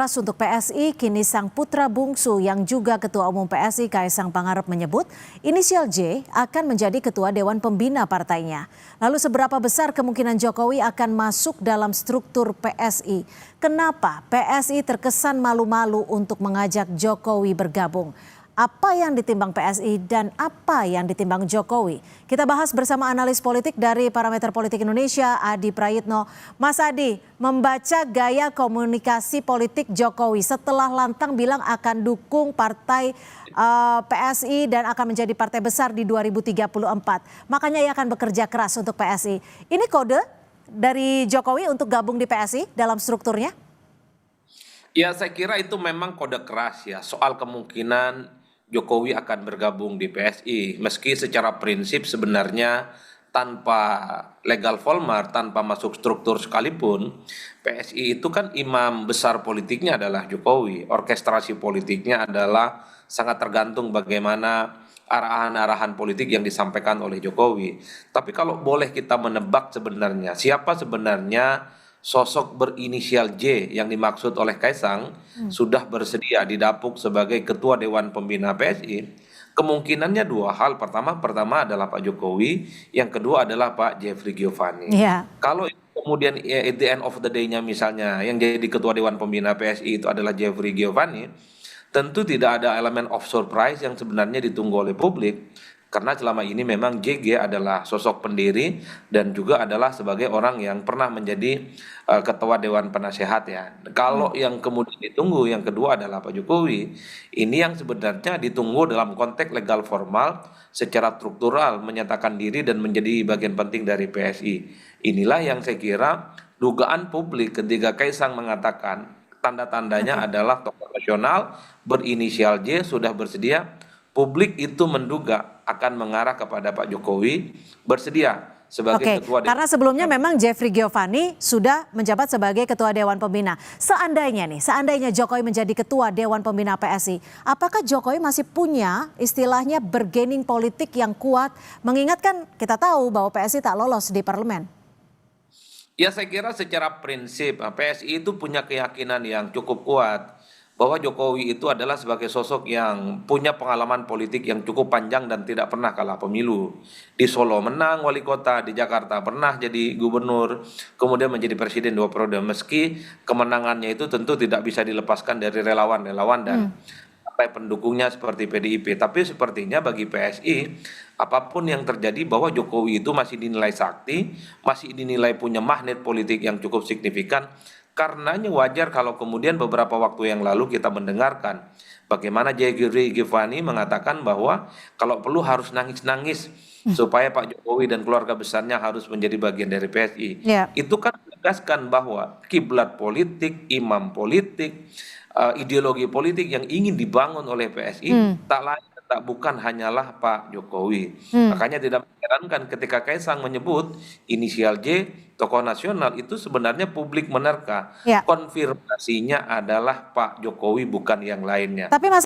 Pas untuk PSI, kini sang putra bungsu yang juga Ketua Umum PSI Kaisang Pangarep menyebut inisial J akan menjadi Ketua Dewan Pembina partainya. Lalu seberapa besar kemungkinan Jokowi akan masuk dalam struktur PSI? Kenapa PSI terkesan malu-malu untuk mengajak Jokowi bergabung? Apa yang ditimbang PSI dan apa yang ditimbang Jokowi? Kita bahas bersama analis politik dari Parameter Politik Indonesia, Adi Prayitno. Mas Adi, membaca gaya komunikasi politik Jokowi setelah lantang bilang akan dukung partai PSI dan akan menjadi partai besar di 2034. Makanya ia akan bekerja keras untuk PSI. Ini kode dari Jokowi untuk gabung di PSI dalam strukturnya? Ya, saya kira itu memang kode keras ya soal kemungkinan Jokowi akan bergabung di PSI. Meski secara prinsip sebenarnya tanpa legal formal, tanpa masuk struktur sekalipun, PSI itu kan imam besar politiknya adalah Jokowi. Orkestrasi politiknya adalah sangat tergantung bagaimana arahan-arahan politik yang disampaikan oleh Jokowi. Tapi kalau boleh kita menebak sebenarnya, siapa sebenarnya sosok berinisial J yang dimaksud oleh Kaisang sudah bersedia didapuk sebagai Ketua Dewan Pembina PSI, kemungkinannya dua hal. Pertama adalah Pak Jokowi, yang kedua adalah Pak Jeffrey Giovanni. Iya. Kalau kemudian at the end of the day-nya misalnya yang jadi Ketua Dewan Pembina PSI itu adalah Jeffrey Giovanni, tentu tidak ada elemen of surprise yang sebenarnya ditunggu oleh publik. Karena selama ini memang JG adalah sosok pendiri dan juga adalah sebagai orang yang pernah menjadi ketua Dewan Penasehat ya. Kalau yang kemudian ditunggu yang kedua adalah Pak Jokowi. Ini yang sebenarnya ditunggu dalam konteks legal formal secara struktural menyatakan diri dan menjadi bagian penting dari PSI. Inilah yang saya kira dugaan publik ketika Kaisang mengatakan tanda-tandanya adalah tokoh nasional berinisial J sudah bersedia. Publik itu menduga akan mengarah kepada Pak Jokowi bersedia sebagai ketua Dewan. Karena sebelumnya memang Jeffrey Giovanni sudah menjabat sebagai Ketua Dewan Pembina. Seandainya Jokowi menjadi Ketua Dewan Pembina PSI, apakah Jokowi masih punya istilahnya bargaining politik yang kuat? Mengingatkan kita tahu bahwa PSI tak lolos di parlemen. Ya, saya kira secara prinsip PSI itu punya keyakinan yang cukup kuat bahwa Jokowi itu adalah sebagai sosok yang punya pengalaman politik yang cukup panjang dan tidak pernah kalah pemilu. Di Solo menang wali kota, di Jakarta pernah jadi gubernur, kemudian menjadi presiden 2 periode. Meski kemenangannya itu tentu tidak bisa dilepaskan dari relawan-relawan dan partai pendukungnya seperti PDIP. Tapi sepertinya bagi PSI, apapun yang terjadi bahwa Jokowi itu masih dinilai sakti, masih dinilai punya magnet politik yang cukup signifikan. Karenanya wajar kalau kemudian beberapa waktu yang lalu kita mendengarkan bagaimana Jeffrey Giovanni mengatakan bahwa kalau perlu harus nangis-nangis supaya Pak Jokowi dan keluarga besarnya harus menjadi bagian dari PSI. Itu kan menegaskan bahwa kiblat politik, imam politik, ideologi politik yang ingin dibangun oleh PSI tak lain tak bukan hanyalah Pak Jokowi. Makanya tidak mengherankan ketika Kaisang menyebut inisial J tokoh nasional itu sebenarnya publik menerka konfirmasinya adalah Pak Jokowi bukan yang lainnya. Tapi Mas